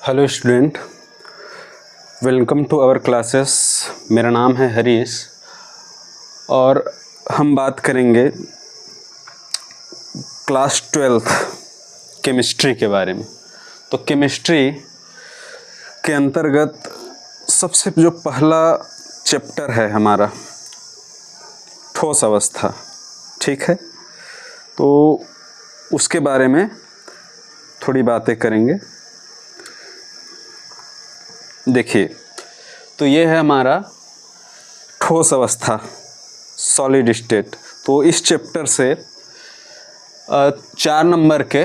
Hello student, welcome to our classes. मेरा नाम है हरीश और हम बात करेंगे क्लास 12th केमिस्ट्री के बारे में। तो केमिस्ट्री के अंतर्गत सबसे जो पहला चैप्टर है हमारा ठोस अवस्था, ठीक है। तो उसके बारे में थोड़ी बातें करेंगे। देखिए, तो ये है हमारा ठोस अवस्था, सॉलिड स्टेट। तो इस चैप्टर से 4 नंबर के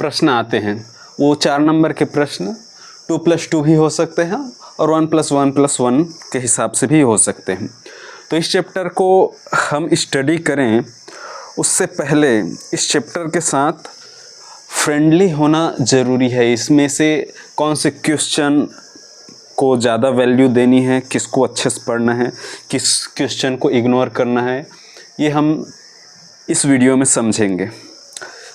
प्रश्न आते हैं। वो 4 नंबर के प्रश्न 2+2 भी हो सकते हैं और 1+1+1 के हिसाब से भी हो सकते हैं। तो इस चैप्टर को हम स्टडी करें उससे पहले इस चैप्टर के साथ फ्रेंडली होना ज़रूरी है। इसमें से कौन से क्वेश्चन को ज़्यादा वैल्यू देनी है, किसको अच्छे से पढ़ना है, किस क्वेश्चन को इग्नोर करना है, ये हम इस वीडियो में समझेंगे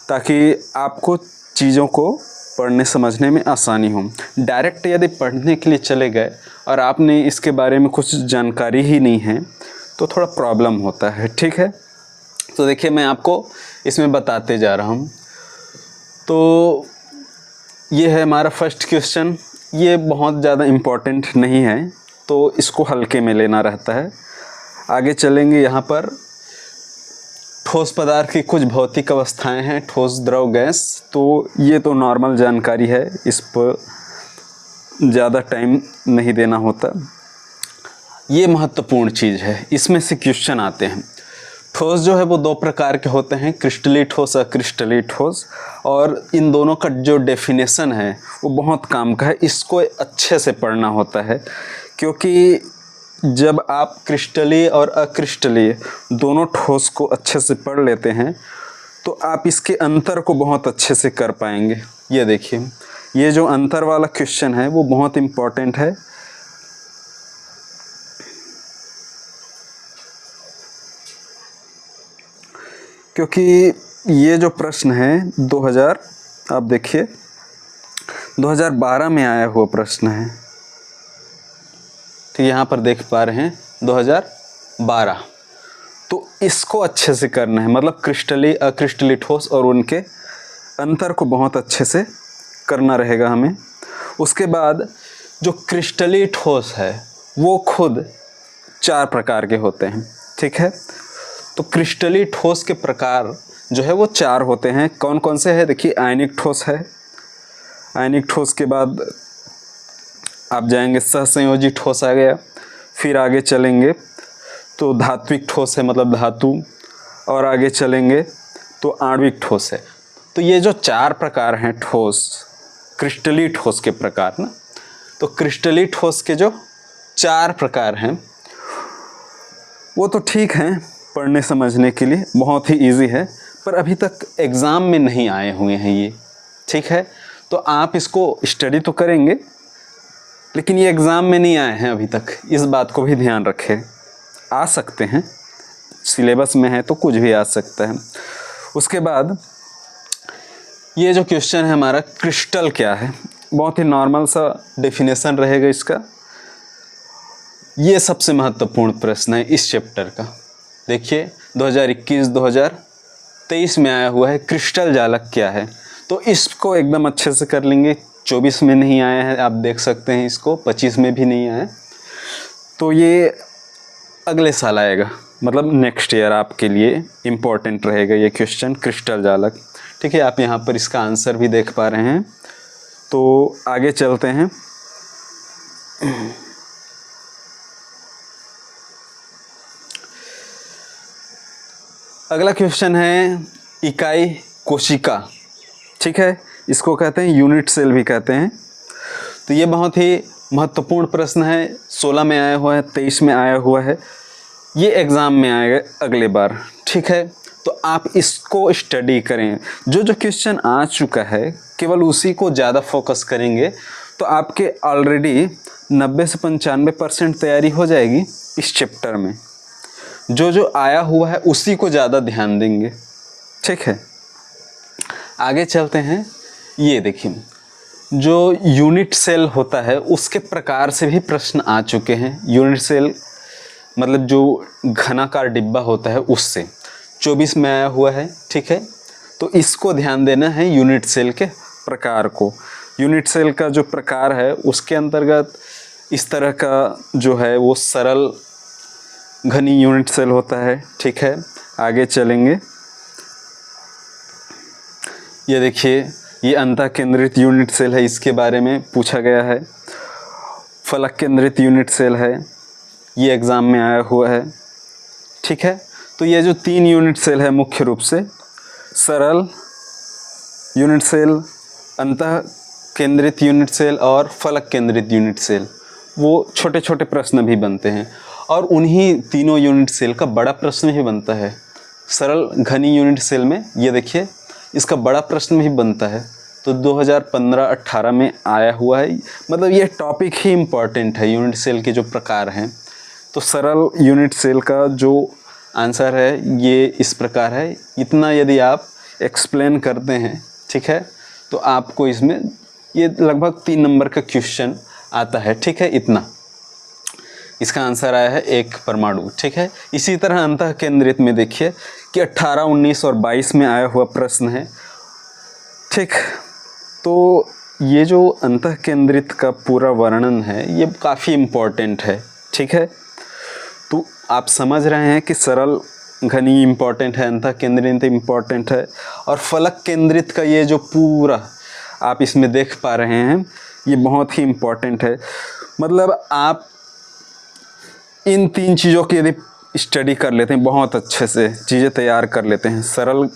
ताकि आपको चीज़ों को पढ़ने समझने में आसानी हो। डायरेक्ट यदि पढ़ने के लिए चले गए और आपने इसके बारे में कुछ जानकारी ही नहीं है तो थोड़ा प्रॉब्लम होता है, ठीक है। तो देखिए, मैं आपको इसमें बताते जा रहा हूँ। तो ये है हमारा फर्स्ट क्वेश्चन। ये बहुत ज़्यादा इम्पोर्टेंट नहीं है तो इसको हल्के में लेना रहता है। आगे चलेंगे। यहाँ पर ठोस पदार्थ की कुछ भौतिक अवस्थाएं हैं, ठोस, द्रव, गैस। तो ये तो नॉर्मल जानकारी है, इस पर ज़्यादा टाइम नहीं देना होता। ये महत्वपूर्ण चीज़ है, इसमें से क्वेश्चन आते हैं। ठोस जो है वो 2 प्रकार के होते हैं, क्रिस्टलीय ठोस, अक्रिस्टलीय ठोस। और इन दोनों का जो डेफिनेशन है वो बहुत काम का है। इसको अच्छे से पढ़ना होता है क्योंकि जब आप क्रिस्टलीय और अक्रिस्टलीय दोनों ठोस को अच्छे से पढ़ लेते हैं तो आप इसके अंतर को बहुत अच्छे से कर पाएंगे। ये देखिए, ये जो अंतर वाला क्वेश्चन है वो बहुत इम्पोर्टेंट है। क्योंकि ये जो प्रश्न है 2000, आप देखिए 2012 में आया हुआ प्रश्न है। तो यहाँ पर देख पा रहे हैं 2012। तो इसको अच्छे से करना है, मतलब क्रिस्टलीय, अक्रिस्टलीय ठोस और उनके अंतर को बहुत अच्छे से करना रहेगा हमें। उसके बाद जो क्रिस्टलीय ठोस है वो खुद 4 प्रकार के होते हैं, ठीक है। तो क्रिस्टलीय ठोस के प्रकार जो है वो 4 होते हैं। कौन कौन से हैं? देखिए, आयनिक ठोस है। आयनिक ठोस के बाद आप जाएंगे सहसंयोजी ठोस आ गया। फिर आगे चलेंगे तो धात्विक ठोस है, मतलब धातु। और आगे चलेंगे तो आणविक ठोस है। तो ये जो 4 प्रकार हैं ठोस, क्रिस्टलीय ठोस के प्रकार ना, तो क्रिस्टलीय ठोस के जो 4 प्रकार हैं वो तो ठीक हैं पढ़ने समझने के लिए, बहुत ही इजी है, पर अभी तक एग्ज़ाम में नहीं आए हुए हैं ये, ठीक है। तो आप इसको स्टडी तो करेंगे लेकिन ये एग्ज़ाम में नहीं आए हैं अभी तक, इस बात को भी ध्यान रखें। आ सकते हैं, सिलेबस में है तो कुछ भी आ सकता है। उसके बाद ये जो क्वेश्चन है हमारा, क्रिस्टल क्या है, बहुत ही नॉर्मल सा डेफिनेशन रहेगा इसका। ये सबसे महत्वपूर्ण प्रश्न है इस चैप्टर का। देखिए, 2021-2023 में आया हुआ है, क्रिस्टल जालक क्या है। तो इसको एकदम अच्छे से कर लेंगे। 24 में नहीं आया है, आप देख सकते हैं इसको, 25 में भी नहीं आया, तो ये अगले साल आएगा, मतलब नेक्स्ट ईयर आपके लिए इम्पोर्टेंट रहेगा ये क्वेश्चन, क्रिस्टल जालक, ठीक है। आप यहाँ पर इसका आंसर भी देख पा रहे हैं। तो आगे चलते हैं। अगला क्वेश्चन है इकाई कोशिका, ठीक है। इसको कहते हैं यूनिट सेल भी कहते हैं। तो ये बहुत ही महत्वपूर्ण प्रश्न है। 16 में आया हुआ है, 23 में आया हुआ है, ये एग्ज़ाम में आएगा अगले बार, ठीक है। तो आप इसको स्टडी करें। जो जो क्वेश्चन आ चुका है केवल उसी को ज़्यादा फोकस करेंगे तो आपके ऑलरेडी 90 से 95% तैयारी हो जाएगी इस चैप्टर में। जो जो आया हुआ है उसी को ज़्यादा ध्यान देंगे, ठीक है। आगे चलते हैं। ये देखिए, जो यूनिट सेल होता है उसके प्रकार से भी प्रश्न आ चुके हैं। यूनिट सेल मतलब जो घनाकार डिब्बा होता है उससे 24 में आया हुआ है, ठीक है। तो इसको ध्यान देना है यूनिट सेल के प्रकार को। यूनिट सेल का जो प्रकार है उसके अंतर्गत इस तरह का जो है वो सरल घनी यूनिट सेल होता है, ठीक है। आगे चलेंगे, ये देखिए ये अंतः केंद्रित यूनिट सेल है, इसके बारे में पूछा गया है। फलक केंद्रित यूनिट सेल है, ये एग्ज़ाम में आया हुआ है, ठीक है। तो ये जो 3 यूनिट सेल है मुख्य रूप से सरल यूनिट सेल, अंतः केंद्रित यूनिट सेल और फलक केंद्रित यूनिट सेल, वो छोटे छोटे प्रश्न भी बनते हैं। और उन्हीं तीनों यूनिट सेल का बड़ा प्रश्न भी बनता है। सरल घनी यूनिट सेल में ये देखिए इसका बड़ा प्रश्न भी बनता है। तो 2015-18 में आया हुआ है। मतलब ये टॉपिक ही इम्पॉर्टेंट है, यूनिट सेल के जो प्रकार हैं। तो सरल यूनिट सेल का जो आंसर है ये इस प्रकार है। इतना यदि आप एक्सप्लेन करते हैं, ठीक है, तो आपको इसमें ये लगभग 3 नंबर का क्वेश्चन आता है, ठीक है। इतना इसका आंसर आया है 1 परमाणु, ठीक है। इसी तरह अंतः केंद्रित में देखिए कि 18, 19 और 22 में आया हुआ प्रश्न है, ठीक। तो ये जो अंतः केंद्रित का पूरा वर्णन है ये काफ़ी इम्पोर्टेंट है, ठीक है। तो आप समझ रहे हैं कि सरल घनी इम्पोर्टेंट है, अंतः केंद्रित इम्पोर्टेंट है, और फलक केंद्रित का ये जो पूरा आप इसमें देख पा रहे हैं ये बहुत ही इम्पोर्टेंट है। मतलब आप इन 3 चीज़ों की यदि स्टडी कर लेते हैं, बहुत अच्छे से चीज़ें तैयार कर लेते हैं, सरल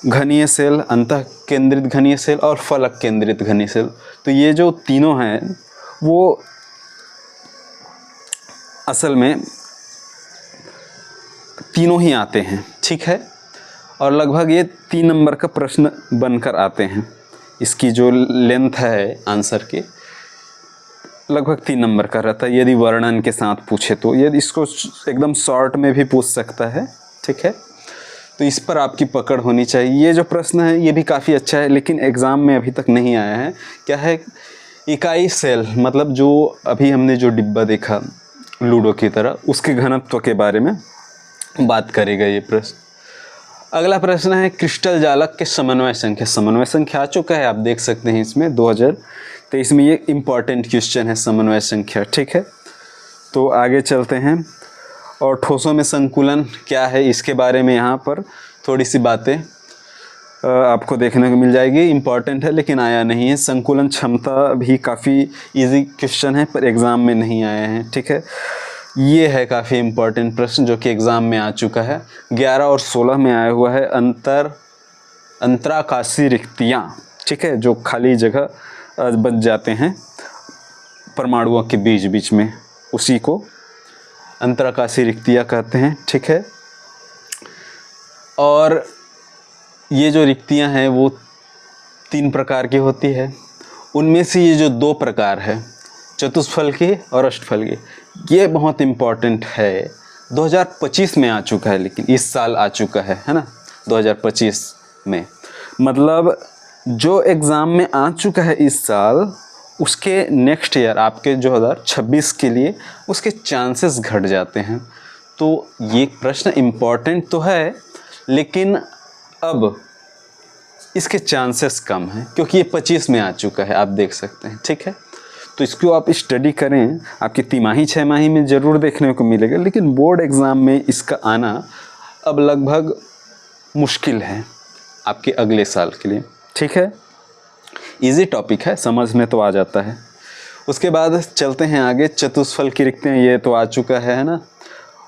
घनीय सेल, अंतः केंद्रित घनीय सेल और फलक केंद्रित घनीय सेल, तो ये जो तीनों हैं वो असल में तीनों ही आते हैं, ठीक है। और लगभग ये 3 नंबर का प्रश्न बनकर आते हैं। इसकी जो लेंथ है आंसर की लगभग 3 नंबर का रहता है यदि वर्णन के साथ पूछे तो। यदि इसको एकदम शॉर्ट में भी पूछ सकता है, ठीक है। तो इस पर आपकी पकड़ होनी चाहिए। ये जो प्रश्न है ये भी काफ़ी अच्छा है, लेकिन एग्ज़ाम में अभी तक नहीं आया है। क्या है, इकाई सेल, मतलब जो अभी हमने जो डिब्बा देखा लूडो की तरह, उसके घनत्व के बारे में बात करेगा ये प्रश्न। अगला प्रश्न है क्रिस्टल जालक के समन्वय संख्या। समन्वय संख्या आ चुका है, आप देख सकते हैं इसमें 2023 में। ये इम्पॉर्टेंट क्वेश्चन है समन्वय संख्या, ठीक है। तो आगे चलते हैं, और ठोसों में संकुलन क्या है इसके बारे में यहाँ पर थोड़ी सी बातें आपको देखने को मिल जाएगी। इम्पॉर्टेंट है लेकिन आया नहीं है। संकुलन क्षमता भी काफ़ी इजी क्वेश्चन है पर एग्ज़ाम में नहीं आया है, ठीक है। ये है काफ़ी इम्पॉर्टेंट प्रश्न जो कि एग्ज़ाम में आ चुका है। 11 और 16 में आया हुआ है अंतराकाशीय रिक्तियाँ, ठीक है, जो खाली जगह बच जाते हैं परमाणुओं के बीच बीच में, उसी को अंतराकाशीय रिक्तियाँ कहते हैं, ठीक है। और ये जो रिक्तियाँ हैं वो 3 प्रकार की होती है। उनमें से ये जो 2 प्रकार है, चतुष्फल की और अष्टफल की, ये बहुत इम्पॉर्टेंट है। 2025 में आ चुका है, लेकिन इस साल आ चुका है ना, 2025 में। मतलब जो एग्ज़ाम में आ चुका है इस साल, उसके नेक्स्ट ईयर आपके 2026 के लिए उसके चांसेस घट जाते हैं। तो ये प्रश्न इम्पॉर्टेंट तो है, लेकिन अब इसके चांसेस कम हैं क्योंकि ये 25 में आ चुका है, आप देख सकते हैं, ठीक है। तो इसको आप स्टडी करें, आपकी तिमाही 6 माही में ज़रूर देखने को मिलेगा, लेकिन बोर्ड एग्ज़ाम में इसका आना अब लगभग मुश्किल है आपके अगले साल के लिए, ठीक है। इजी टॉपिक है, समझ में तो आ जाता है। उसके बाद चलते हैं आगे, चतुष्फल की रिक्तियाँ, ये तो आ चुका है ना।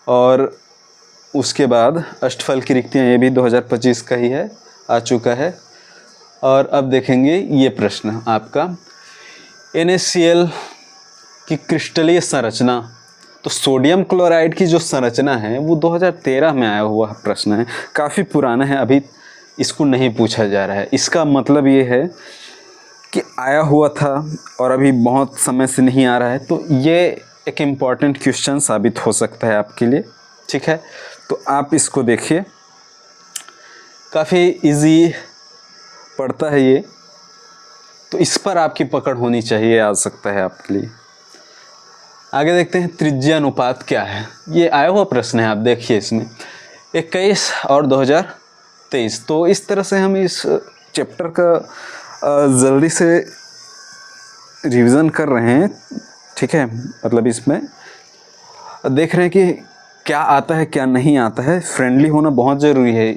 और उसके बाद अष्टफल की रिक्तियाँ, ये भी 2025 का ही है, आ चुका है। और अब देखेंगे ये प्रश्न आपका NaCl की क्रिस्टलीय संरचना। तो सोडियम क्लोराइड की जो संरचना है वो 2013 में आया हुआ प्रश्न है, काफ़ी पुराना है, अभी इसको नहीं पूछा जा रहा है। इसका मतलब ये है कि आया हुआ था और अभी बहुत समय से नहीं आ रहा है, तो ये एक इम्पॉर्टेंट क्वेश्चन साबित हो सकता है आपके लिए, ठीक है। तो आप इसको देखिए, काफ़ी इजी पड़ता है ये, तो इस पर आपकी पकड़ होनी चाहिए, आ सकता है आपके लिए। आगे देखते हैं त्रिज्या अनुपात क्या है। ये आया हुआ प्रश्न है, आप देखिए इसमें 21 और 2023। तो इस तरह से हम इस चैप्टर का जल्दी से रिवीजन कर रहे हैं, ठीक है। मतलब इसमें देख रहे हैं कि क्या आता है क्या नहीं आता है। फ्रेंडली होना बहुत ज़रूरी है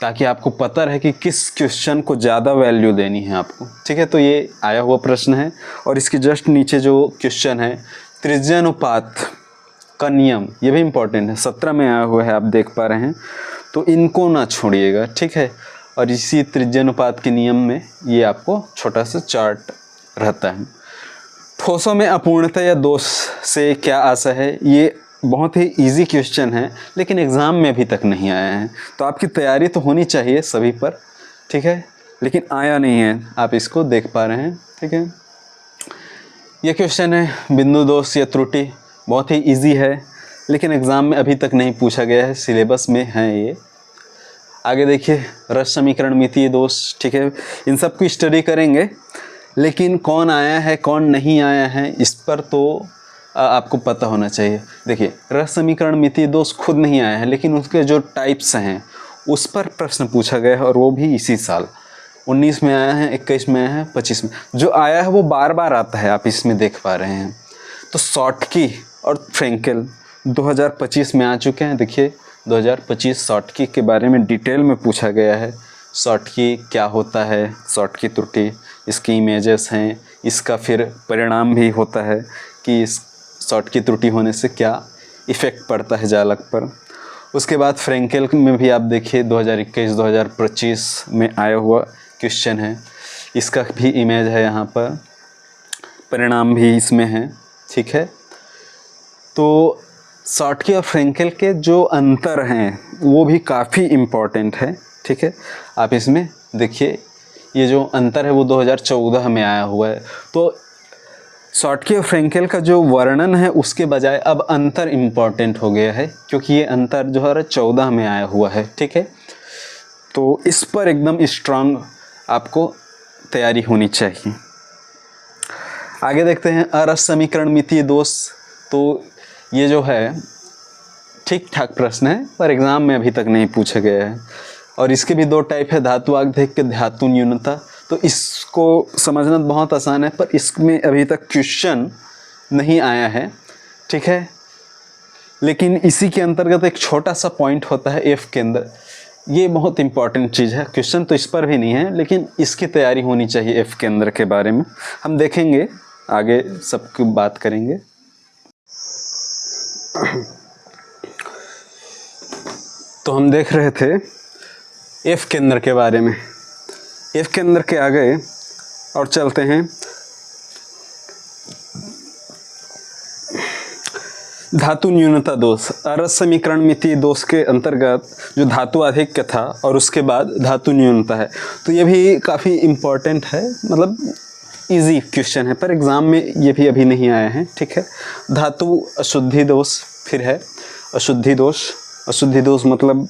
ताकि आपको पता रहे कि किस क्वेश्चन को ज़्यादा वैल्यू देनी है आपको, ठीक है। तो ये आया हुआ प्रश्न है और इसके जस्ट नीचे जो क्वेश्चन है त्रिज्यानुपात का नियम, ये भी इम्पोर्टेंट है, 17 में आया हुआ है, आप देख पा रहे हैं। तो इनको ना छोड़िएगा, ठीक है। और इसी त्रिज्यानुपात के नियम में ये आपको छोटा सा चार्ट रहता है। ठोसों में अपूर्णता या दोष से क्या आशा है, ये बहुत ही इजी क्वेश्चन है लेकिन एग्ज़ाम में अभी तक नहीं आया है। तो आपकी तैयारी तो होनी चाहिए सभी पर, ठीक है, लेकिन आया नहीं है, आप इसको देख पा रहे हैं, ठीक है। ये क्वेश्चन है बिंदु दोष या त्रुटि, बहुत ही इजी है लेकिन एग्ज़ाम में अभी तक नहीं पूछा गया है, सिलेबस में है ये। आगे देखिए रस समीकरण मितीय दोष, ठीक है। इन सब की स्टडी करेंगे लेकिन कौन आया है कौन नहीं आया है इस पर तो आपको पता होना चाहिए। देखिए रस समीकरण मितीय दोष खुद नहीं आया है लेकिन उसके जो टाइप्स हैं उस पर प्रश्न पूछा गया है और वो भी इसी साल 19 में आया है, 21 में आया है, 25 में। जो आया है वो बार बार आता है, आप इसमें देख पा रहे हैं। तो शॉर्टकी और फ्रेंकेल 2025 में आ चुके हैं। देखिए 2025 शॉर्टकी के बारे में डिटेल में पूछा गया है। शॉर्टकी क्या होता है, शॉर्टकी त्रुटि, इसकी इमेजेस हैं, इसका फिर परिणाम भी होता है कि इस शॉर्टकी त्रुटि होने से क्या इफ़ेक्ट पड़ता है जालक पर। उसके बाद फ्रेंकेल में भी आप देखिए 2021-2025 में आया हुआ क्वेश्चन है, इसका भी इमेज है यहाँ पर, परिणाम भी इसमें है, ठीक है। तो शॉर्टकी और फ्रेंकेल के जो अंतर हैं वो भी काफ़ी इम्पॉर्टेंट है, ठीक है। आप इसमें देखिए ये जो अंतर है वो 2014 में आया हुआ है। तो शॉर्टकी और फ्रेंकेल का जो वर्णन है उसके बजाय अब अंतर इम्पॉर्टेंट हो गया है क्योंकि ये अंतर 2014 में आया हुआ है, ठीक है। तो इस पर एकदम स्ट्रांग आपको तैयारी होनी चाहिए। आगे देखते हैं अरस समीकरण मितीय दोष। तो ये जो है ठीक ठाक प्रश्न है पर एग्ज़ाम में अभी तक नहीं पूछा गया है और इसके भी दो टाइप है, धातु आग्धेय के धातु न्यूनता। तो इसको समझना बहुत आसान है पर इसमें अभी तक क्वेश्चन नहीं आया है, ठीक है। लेकिन इसी के अंतर्गत एक छोटा सा पॉइंट होता है एफ के अंदर, ये बहुत इंपॉर्टेंट चीज़ है। क्वेश्चन तो इस पर भी नहीं है लेकिन इसकी तैयारी होनी चाहिए एफ के अंदर के बारे में। हम देखेंगे आगे सबकी बात करेंगे। तो हम देख रहे थे एफ के अंदर के बारे में। एफ के अंदर के आगे और चलते हैं धातु न्यूनता दोष। अरस समीकरण मितीय दोष के अंतर्गत जो धातु आधिक्य था और उसके बाद धातु न्यूनता है। तो ये भी काफ़ी इम्पोर्टेंट है, मतलब इजी क्वेश्चन है पर एग्ज़ाम में ये भी अभी नहीं आया है, ठीक है। धातु अशुद्धि दोष फिर है, अशुद्धि दोष। अशुद्धि दोष मतलब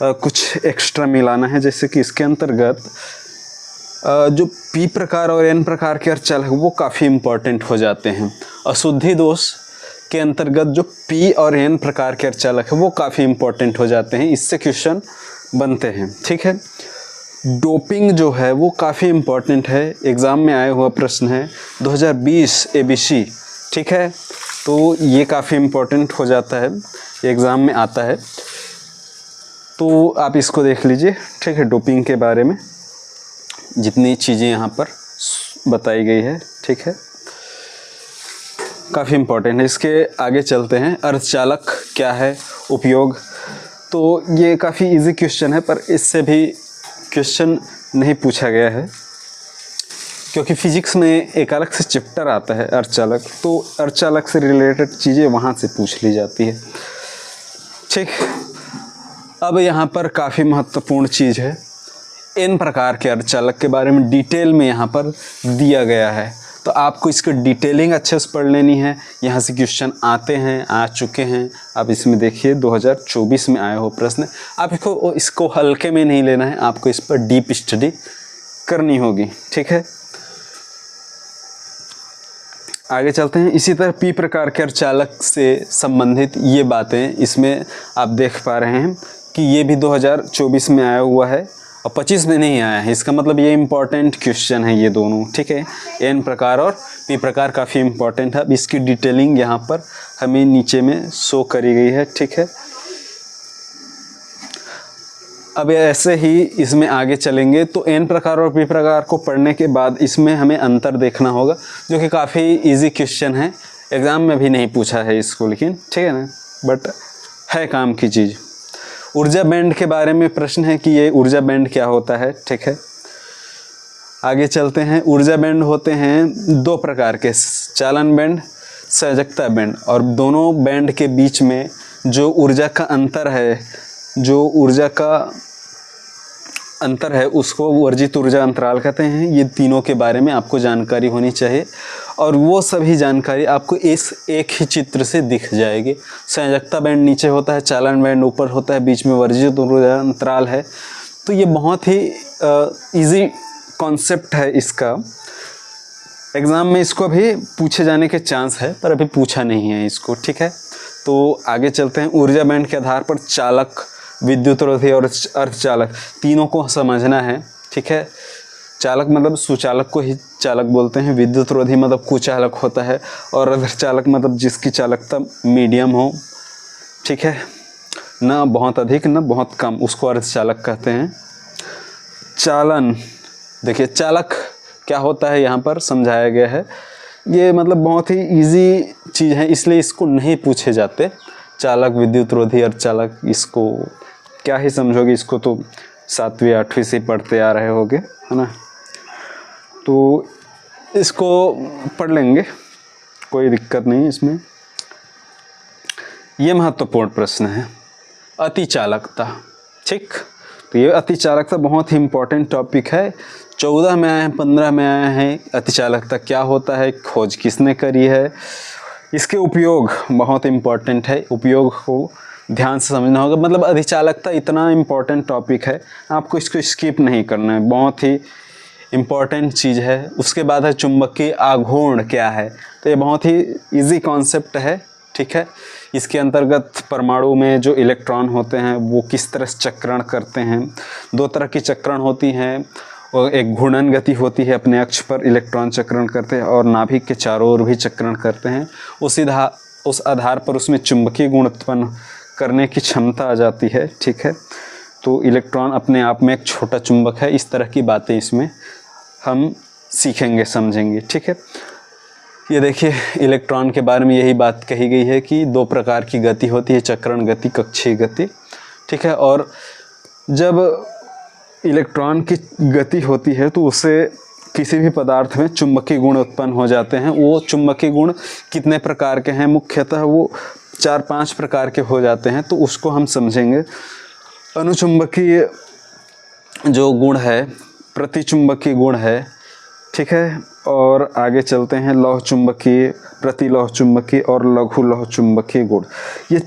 कुछ एक्स्ट्रा मिलाना है, जैसे कि इसके अंतर्गत जो पी प्रकार और एन प्रकार के अर्धचालक वो काफ़ी इम्पोर्टेंट हो जाते हैं। अशुद्धि दोष के अंतर्गत जो पी और एन प्रकार के अर्धचालक है वो काफ़ी इम्पोर्टेंट हो जाते हैं, इससे क्वेश्चन बनते हैं, ठीक है। डोपिंग जो है वो काफ़ी इम्पोर्टेंट है, एग्ज़ाम में आया हुआ प्रश्न है 2020 ABC, ठीक है। तो ये काफ़ी इम्पोर्टेंट हो जाता है, एग्ज़ाम में आता है, तो आप इसको देख लीजिए, ठीक है। डोपिंग के बारे में जितनी चीज़ें यहाँ पर बताई गई है, ठीक है, काफ़ी इम्पोर्टेंट है। इसके आगे चलते हैं, अर्धचालक क्या है, उपयोग। तो ये काफ़ी इजी क्वेश्चन है पर इससे भी क्वेश्चन नहीं पूछा गया है क्योंकि फिजिक्स में एक अलग से चैप्टर आता है अर्धचालक, तो अर्धचालक से रिलेटेड चीज़ें वहाँ से पूछ ली जाती है, ठीक। अब यहाँ पर काफ़ी महत्वपूर्ण चीज़ है, एन प्रकार के अर्धचालक के बारे में डिटेल में यहाँ पर दिया गया है। तो आपको इसकी डिटेलिंग अच्छे से पढ़ लेनी है, यहाँ से क्वेश्चन आते हैं, आ चुके हैं। आप इसमें देखिए 2024 में आया हो प्रश्न, आप इसको हल्के में नहीं लेना है, आपको इस पर डीप स्टडी करनी होगी। ठीक है, आगे चलते हैं। इसी तरह पी प्रकार के अर्धचालक से संबंधित ये बातें इसमें आप देख पा रहे हैं कि ये भी 2024 में आया हुआ है और 25 में नहीं आया है। इसका मतलब ये इम्पॉर्टेंट क्वेश्चन है ये दोनों। ठीक है, एन प्रकार और पी प्रकार काफ़ी इम्पॉर्टेंट है। अब इसकी डिटेलिंग यहाँ पर हमें नीचे में शो करी गई है। ठीक है, अब ऐसे ही इसमें आगे चलेंगे तो एन प्रकार और पी प्रकार को पढ़ने के बाद इसमें हमें अंतर देखना होगा, जो कि काफ़ी इजी क्वेश्चन है, एग्ज़ाम में भी नहीं पूछा है इसको, लेकिन ठीक है ना, बट है काम की चीज़। ऊर्जा बैंड के बारे में प्रश्न है कि ये ऊर्जा बैंड क्या होता है। ठीक है, आगे चलते हैं। ऊर्जा बैंड होते हैं दो प्रकार के, चालन बैंड, संयोजकता बैंड, और दोनों बैंड के बीच में जो ऊर्जा का अंतर है, जो ऊर्जा का अंतर है उसको वर्जित ऊर्जा अंतराल कहते हैं। ये तीनों के बारे में आपको जानकारी होनी चाहिए और वो सभी जानकारी आपको इस एक ही चित्र से दिख जाएगी। संयोजकता बैंड नीचे होता है, चालन बैंड ऊपर होता है, बीच में वर्जित ऊर्जा अंतराल है। तो ये बहुत ही इजी कॉन्सेप्ट है इसका। एग्ज़ाम में इसको अभी पूछे जाने के चांस है, पर अभी पूछा नहीं है इसको। ठीक है, तो आगे चलते हैं। ऊर्जा बैंड के आधार पर चालक, विद्युतरोधी और अर्धचालक तीनों को समझना है। ठीक है, चालक मतलब सुचालक को ही चालक बोलते हैं, विद्युतरोधी मतलब कुचालक होता है, और अर्धचालक मतलब जिसकी चालकता मीडियम हो। ठीक है, ना बहुत अधिक ना बहुत कम, उसको अर्धचालक कहते हैं। चालन, देखिए चालक क्या होता है यहाँ पर समझाया गया है। ये मतलब बहुत ही इजी चीज़ है, इसलिए इसको नहीं पूछे जाते। चालक, विद्युतरोधी, अर्धचालक, इसको क्या ही समझोगे, इसको तो 7वीं 8वीं से पढ़ते आ रहे होगे, है ना। तो इसको पढ़ लेंगे, कोई दिक्कत नहीं इसमें। ये महत्वपूर्ण प्रश्न है, अतिचालकता। ठीक, तो ये अतिचालकता बहुत ही इम्पोर्टेंट टॉपिक है। 14 में आए हैं, 15 में आए हैं। अतिचालकता क्या होता है, खोज किसने करी है, इसके उपयोग बहुत इम्पोर्टेंट है, उपयोग को ध्यान से समझना होगा। मतलब अतिचालकता इतना इम्पोर्टेंट टॉपिक है, आपको इसको स्किप नहीं करना है, बहुत ही इम्पोर्टेंट चीज़ है। उसके बाद है चुंबकीय आघूर्ण क्या है, तो ये बहुत ही इजी कॉन्सेप्ट है। ठीक है, इसके अंतर्गत परमाणु में जो इलेक्ट्रॉन होते हैं वो किस तरह से चक्रण करते हैं। दो तरह की चक्रण होती हैं, और एक घूर्णन गति होती है, अपने अक्ष पर इलेक्ट्रॉन चक्रण करते हैं, और नाभिक के चारों ओर भी चक्रण करते हैं। उस आधार पर उसमें चुंबकीय गुण उत्पन्न करने की क्षमता आ जाती है। ठीक है, तो इलेक्ट्रॉन अपने आप में एक छोटा चुंबक है। इस तरह की बातें इसमें हम सीखेंगे, समझेंगे। ठीक है, ये देखिए इलेक्ट्रॉन के बारे में यही बात कही गई है कि दो प्रकार की गति होती है, चक्रण गति, कक्षीय गति। ठीक है, और जब इलेक्ट्रॉन की गति होती है तो उससे किसी भी पदार्थ में चुंबकीय गुण उत्पन्न हो जाते हैं। वो चुंबकीय गुण कितने प्रकार के हैं, मुख्यतः वो 4-5 प्रकार के हो जाते हैं, तो उसको हम समझेंगे। अनुचुंबकीय जो गुण है, प्रतिचुंबकीय गुण है। ठीक है, और आगे चलते हैं लौह चुंबकीय, प्रतिलौह चुंबकीय और लघु लौह चुंबकीय गुण। ये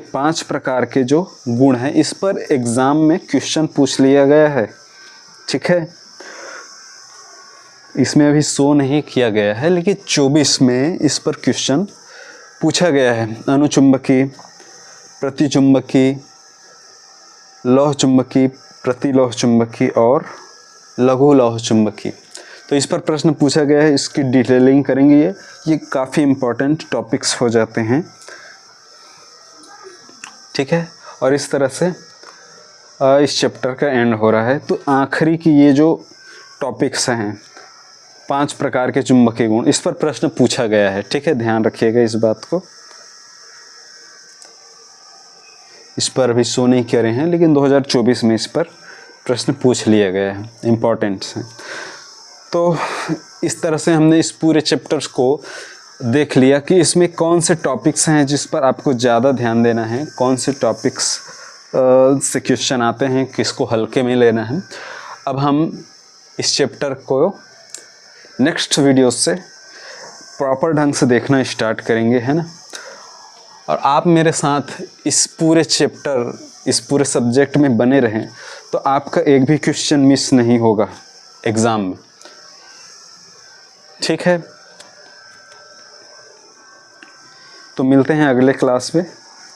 5 प्रकार के जो गुण हैं, इस पर एग्जाम में क्वेश्चन पूछ लिया गया है। ठीक है, इसमें अभी शो नहीं किया गया है, लेकिन 24 में इस पर क्वेश्चन पूछा गया है। अनुचुंबकीय, प्रतिचुंबकीय, लौह चुंबकीय, प्रतिलौह चुंबकीय और लघु लौह चुंबकीय, तो इस पर प्रश्न पूछा गया है। इसकी डिटेलिंग करेंगे। ये काफ़ी इम्पोर्टेंट टॉपिक्स हो जाते हैं। ठीक है, और इस तरह से इस चैप्टर का एंड हो रहा है। तो आखिरी की ये जो टॉपिक्स हैं, 5 प्रकार के चुंबकीय गुण, इस पर प्रश्न पूछा गया है। ठीक है, ध्यान रखिएगा इस बात को। इस पर अभी शो नहीं कर रहे हैं, लेकिन 2024 में इस पर प्रश्न पूछ लिया गया है, इम्पोर्टेंट है। तो इस तरह से हमने इस पूरे चैप्टर्स को देख लिया कि इसमें कौन से टॉपिक्स हैं जिस पर आपको ज़्यादा ध्यान देना है, कौन से टॉपिक्स से क्वेश्चन आते हैं, किसको हल्के में लेना है। अब हम इस चैप्टर को नेक्स्ट वीडियो से प्रॉपर ढंग से देखना स्टार्ट करेंगे, है ना। और आप मेरे साथ इस पूरे चैप्टर, इस पूरे सब्जेक्ट में बने रहें, तो आपका एक भी क्वेश्चन मिस नहीं होगा एग्ज़ाम में। ठीक है, तो मिलते हैं अगले क्लास में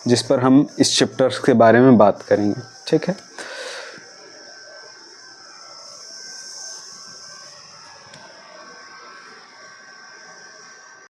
जिस पर हम इस चैप्टर के बारे में बात करेंगे। ठीक है।